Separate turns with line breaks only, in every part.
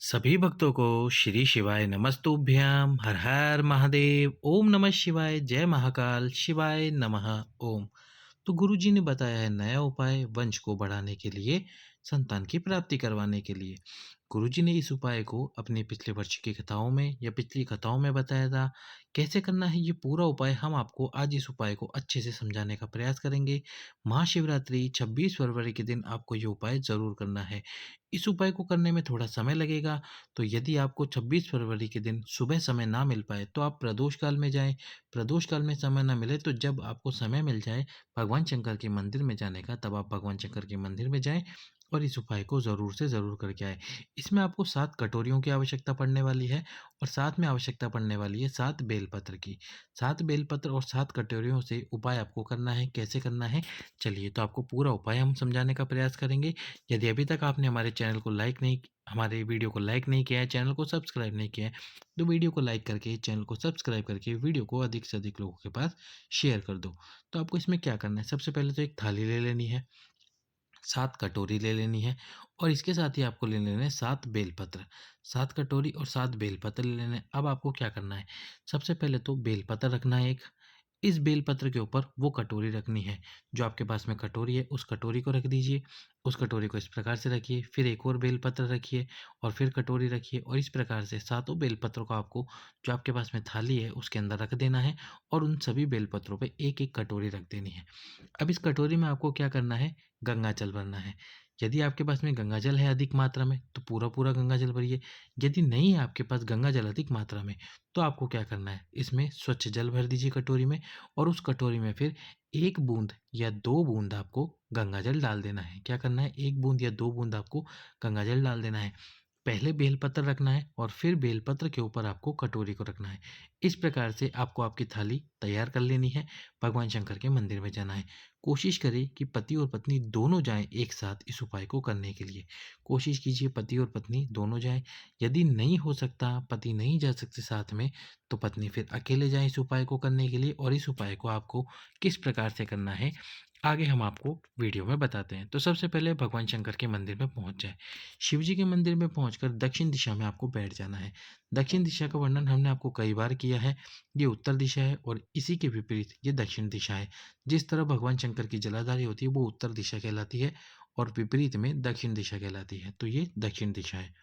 सभी भक्तों को श्री शिवाय नमस्तुभ्याम हर हर महादेव ओम नमः शिवाय जय महाकाल शिवाय नमः ओम। तो गुरुजी ने बताया है नया उपाय वंश को बढ़ाने के लिए, संतान की प्राप्ति करवाने के लिए। गुरुजी ने इस उपाय को अपने पिछले वर्ष की कथाओं में या पिछली कथाओं में बताया था। कैसे करना है ये पूरा उपाय हम आपको आज इस उपाय को अच्छे से समझाने का प्रयास करेंगे। महाशिवरात्रि 26 फरवरी के दिन आपको ये उपाय ज़रूर करना है। इस उपाय को करने में थोड़ा समय लगेगा, तो यदि आपको 26 फरवरी के दिन सुबह समय ना मिल पाए तो आप प्रदोष काल में जाएं। प्रदोष काल में समय ना मिले तो जब आपको समय मिल जाए भगवान शंकर के मंदिर में जाने का, तब आप भगवान शंकर के मंदिर में जाएं और इस उपाय को ज़रूर से ज़रूर करके आए। इसमें आपको 7 कटोरियों की आवश्यकता पड़ने वाली है और साथ में आवश्यकता पड़ने वाली है 7 बेलपत्र की। 7 बेलपत्र और 7 कटोरियों से उपाय आपको करना है। कैसे करना है, चलिए तो आपको पूरा उपाय हम समझाने का प्रयास करेंगे। यदि अभी तक आपने हमारे वीडियो को लाइक नहीं किया है, चैनल को सब्सक्राइब नहीं किया है, तो वीडियो को लाइक करके चैनल को सब्सक्राइब करके वीडियो को अधिक से अधिक लोगों के पास शेयर कर दो। तो आपको इसमें क्या करना है, सबसे पहले तो एक थाली ले लेनी है, 7 कटोरी ले लेनी है और इसके साथ ही आपको ले लेने हैं 7 बेलपत्र। 7 कटोरी और 7 बेलपत्र ले लेने हैं। अब आपको क्या करना है, सबसे पहले तो बेलपत्र रखना है एक। इस बेलपत्र के ऊपर वो कटोरी रखनी है। जो आपके पास में कटोरी है उस कटोरी को रख दीजिए। उस कटोरी को इस प्रकार से रखिए, फिर एक और बेलपत्र रखिए और फिर कटोरी रखिए और इस प्रकार से सातों बेलपत्रों को आपको जो आपके पास में थाली है उसके अंदर रख देना है और उन सभी बेलपत्रों पे एक एक कटोरी रख देनी है। अब इस कटोरी में आपको क्या करना है, गंगा जल भरना है। यदि आपके पास में गंगा जल है अधिक मात्रा में तो पूरा पूरा गंगा जल भरिए। यदि नहीं है आपके पास गंगा जल अधिक मात्रा में तो आपको क्या करना है, इसमें स्वच्छ जल भर दीजिए कटोरी में और उस कटोरी में फिर 1 बूंद या 2 बूंद आपको गंगा जल डाल देना है। क्या करना है, 1 बूंद या 2 बूंद आपको गंगा जल डाल देना है। पहले बेलपत्र रखना है और फिर बेलपत्र के ऊपर आपको कटोरी को रखना है। इस प्रकार से आपको आपकी थाली तैयार कर लेनी है। भगवान शंकर के मंदिर में जाना है। कोशिश करें कि पति और पत्नी दोनों जाएं एक साथ इस उपाय को करने के लिए। कोशिश कीजिए पति और पत्नी दोनों जाएं। यदि नहीं हो सकता, पति नहीं जा सकते साथ में, तो पत्नी फिर अकेले जाएं इस उपाय को करने के लिए। और इस उपाय को आपको किस प्रकार से करना है आगे हम आपको वीडियो में बताते हैं। तो सबसे पहले भगवान शंकर के मंदिर में पहुंच जाए। शिव जी के मंदिर में पहुंचकर दक्षिण दिशा में आपको बैठ जाना है। दक्षिण दिशा का वर्णन हमने आपको कई बार किया है। ये उत्तर दिशा है और इसी के विपरीत ये दक्षिण दिशा है। जिस तरह भगवान शंकर की जलाधारी होती है वो उत्तर दिशा कहलाती है और विपरीत में दक्षिण दिशा कहलाती है। तो ये दक्षिण दिशा है।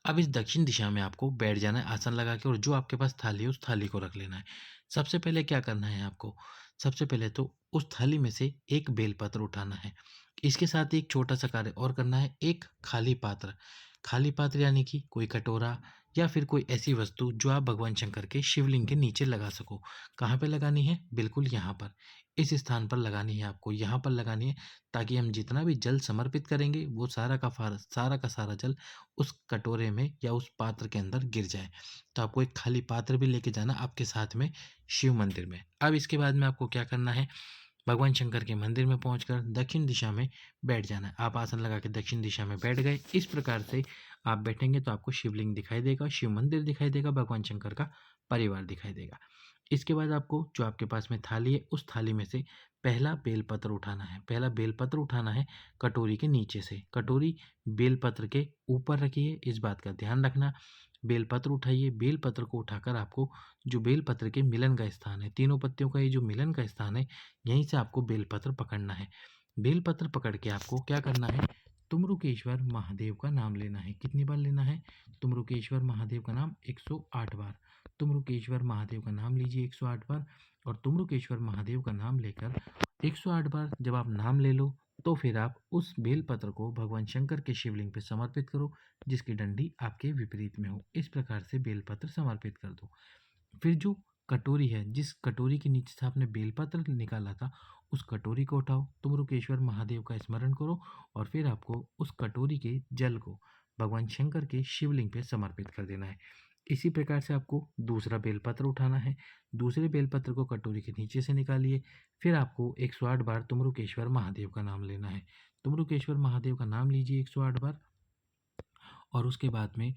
अब इस दक्षिण दिशा में आपको बैठ जाना है आसन लगा के और जो आपके पास थाली है उस थाली को रख लेना है। सबसे पहले क्या करना है आपको, सबसे पहले तो उस थाली में से एक बेलपत्र उठाना है। इसके साथ एक छोटा सा कार्य और करना है, एक खाली पात्र यानी कि कोई कटोरा या फिर कोई ऐसी वस्तु जो आप भगवान शंकर के शिवलिंग के नीचे लगा सको। कहाँ पे लगानी है, बिल्कुल यहाँ पर, इस स्थान पर लगानी है आपको, यहाँ पर लगानी है, ताकि हम जितना भी जल समर्पित करेंगे वो सारा का सारा जल उस कटोरे में या उस पात्र के अंदर गिर जाए। तो आपको एक खाली पात्र भी लेके जाना आपके साथ में शिव मंदिर में। अब इसके बाद में आपको क्या करना है, भगवान शंकर के मंदिर में पहुंचकर दक्षिण दिशा में बैठ जाना है। आप आसन लगा के दक्षिण दिशा में बैठ गए। इस प्रकार से आप बैठेंगे तो आपको शिवलिंग दिखाई देगा, शिव मंदिर दिखाई देगा, भगवान शंकर का परिवार दिखाई देगा। इसके बाद आपको जो आपके पास में थाली है उस थाली में से पहला बेलपत्र उठाना है। पहला बेलपत्र उठाना है कटोरी के नीचे से। कटोरी बेलपत्र के ऊपर रखिए, इस बात का ध्यान रखना। बेलपत्र उठाइए, बेलपत्र को उठाकर आपको जो बेलपत्र के मिलन का स्थान है, तीनों पत्तियों का ये जो मिलन का स्थान है, यहीं से आपको बेलपत्र पकड़ना है। बेलपत्र पकड़ के आपको क्या करना है, तुमरुकेश्वर महादेव का नाम लेना है। कितनी बार लेना है, तुमरुकेश्वर महादेव का नाम 108 बार। तुमरुकेश्वर महादेव का नाम लीजिए 108 बार और तुमरुकेश्वर महादेव का नाम लेकर 108 बार जब आप नाम ले लो तो फिर आप उस बेलपत्र को भगवान शंकर के शिवलिंग पे समर्पित करो, जिसकी डंडी आपके विपरीत में हो। इस प्रकार से बेलपत्र समर्पित कर दो। फिर जो कटोरी है, जिस कटोरी के नीचे से आपने बेलपत्र निकाला था, उस कटोरी को उठाओ, तुमरुकेश्वर महादेव का स्मरण करो और फिर आपको उस कटोरी के जल को भगवान शंकर के शिवलिंग पे समर्पित कर देना है। इसी प्रकार से आपको दूसरा बेलपत्र उठाना है। दूसरे बेलपत्र को कटोरी के नीचे से निकालिए। फिर आपको 108 बार तुमरुकेश्वर महादेव का नाम लेना है। तुमरुकेश्वर महादेव का नाम लीजिए 108 बार और उसके बाद में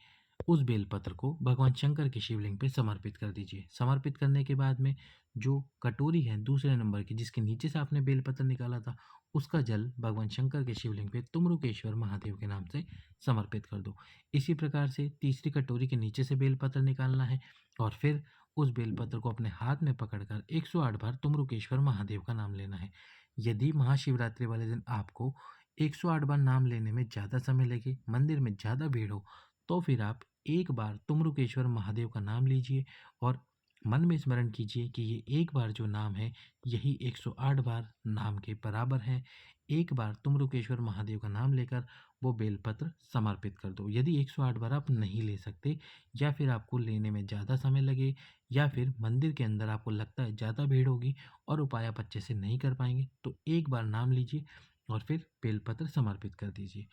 उस बेलपत्र को भगवान शंकर के शिवलिंग पे समर्पित कर दीजिए। समर्पित करने के बाद में जो कटोरी है दूसरे नंबर की जिसके नीचे से आपने बेलपत्र निकाला था, उसका जल भगवान शंकर के शिवलिंग पे तुमरुकेश्वर महादेव के नाम से समर्पित कर दो। इसी प्रकार से तीसरी कटोरी के नीचे से बेलपत्र निकालना है और फिर उस बेलपत्र को अपने हाथ में पकड़कर 108 बार तुमरुकेश्वर महादेव का नाम लेना है। यदि महाशिवरात्रि वाले दिन आपको 108 बार नाम लेने में ज़्यादा समय लगे, मंदिर में ज़्यादा भीड़ हो, तो फिर आप एक बार तुमरुकेश्वर महादेव का नाम लीजिए और मन में स्मरण कीजिए कि ये एक बार जो नाम है यही 108 बार नाम के बराबर है। एक बार तुमरुकेश्वर महादेव का नाम लेकर वो बेलपत्र समर्पित कर दो। यदि 108 बार आप नहीं ले सकते या फिर आपको लेने में ज़्यादा समय लगे या फिर मंदिर के अंदर आपको लगता है ज़्यादा भीड़ होगी और उपाय आप अच्छे से नहीं कर पाएंगे, तो एक बार नाम लीजिए और फिर बेलपत्र समर्पित कर दीजिए।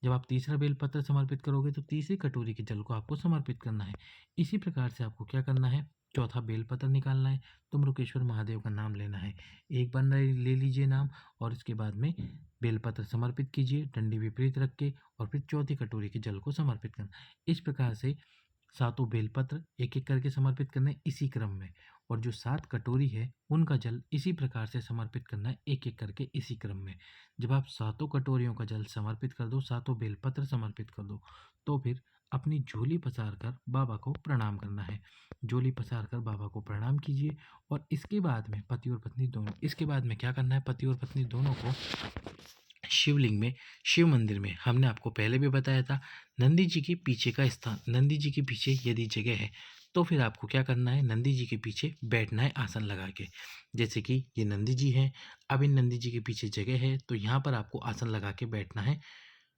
जब आप तीसरा बेलपत्र समर्पित करोगे तो तीसरी कटोरी के जल को आपको समर्पित करना है। इसी प्रकार से आपको क्या करना है, चौथा बेलपत्र निकालना है, तुमरुकेश्वर महादेव का नाम लेना है। एक बार ले लीजिए नाम और इसके बाद में बेलपत्र समर्पित कीजिए डंडी विपरीत रख के और फिर चौथी कटोरी के जल को समर्पित करना। इस प्रकार से सातों बेलपत्र एक एक करके समर्पित करने इसी क्रम में, और जो 7 कटोरी है उनका जल इसी प्रकार से समर्पित करना है एक एक करके इसी क्रम में। जब आप सातों कटोरियों का जल समर्पित कर दो, सातों बेलपत्र समर्पित कर दो, तो फिर अपनी झोली पसार कर बाबा को प्रणाम करना है। झोली पसार कर बाबा को प्रणाम कीजिए और इसके बाद में पति और पत्नी दोनों, इसके बाद में क्या करना है, पति और पत्नी दोनों को शिवलिंग में, शिव मंदिर में, हमने आपको पहले भी बताया था, नंदी जी के पीछे का स्थान, नंदी जी के पीछे यदि जगह है तो फिर आपको क्या करना है, नंदी जी के पीछे बैठना है आसन लगा के। जैसे कि ये नंदी जी हैं, अब इन नंदी जी के पीछे जगह है तो यहाँ पर आपको आसन लगा के बैठना है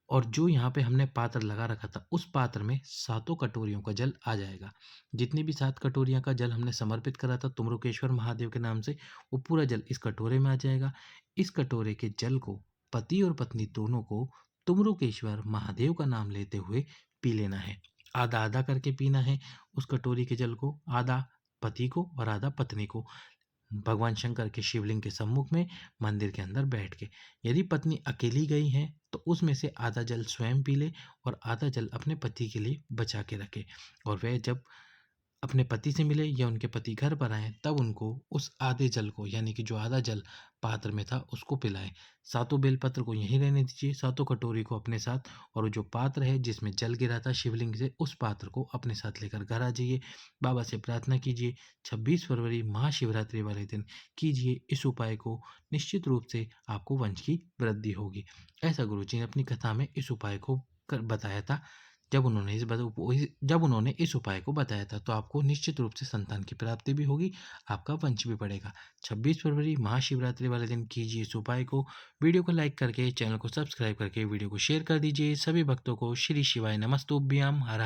और जो यहाँ पे हमने पात्र लगा रखा था उस पात्र में सातों कटोरियों का जल आ जाएगा। जितनी भी 7 कटोरियाँ का जल हमने समर्पित करा था तुम्रुकेश्वर महादेव के नाम से, वो पूरा जल इस कटोरे में आ जाएगा। इस कटोरे के जल को पति और पत्नी दोनों को तुम्रुकेश्वर महादेव का नाम लेते हुए पी लेना है। आधा आधा करके पीना है उस कटोरी के जल को, आधा पति को और आधा पत्नी को, भगवान शंकर के शिवलिंग के सम्मुख में मंदिर के अंदर बैठ के। यदि पत्नी अकेली गई है तो उसमें से आधा जल स्वयं पी ले और आधा जल अपने पति के लिए बचा के रखे, और वह जब अपने पति से मिले या उनके पति घर पर आए तब उनको उस आधे जल को, यानी कि जो आधा जल पात्र में था उसको पिलाएं। सातों बेलपत्र को यहीं रहने दीजिए, सातों कटोरी को अपने साथ, और जो पात्र है जिसमें जल गिरा था शिवलिंग से उस पात्र को अपने साथ लेकर घर आ जाइए। बाबा से प्रार्थना कीजिए, 26 फरवरी महाशिवरात्रि वाले दिन कीजिए इस उपाय को, निश्चित रूप से आपको वंश की वृद्धि होगी। ऐसा गुरु जी ने अपनी कथा में इस उपाय को बताया था। जब उन्होंने इस उपाय को बताया था तो आपको निश्चित रूप से संतान की प्राप्ति भी होगी, आपका वंश भी बढ़ेगा। 26 फरवरी महाशिवरात्रि वाले दिन कीजिए इस उपाय को। वीडियो को लाइक करके, चैनल को सब्सक्राइब करके वीडियो को शेयर कर दीजिए। सभी भक्तों को श्री शिवाय नमस्तुभ्यम। हर हर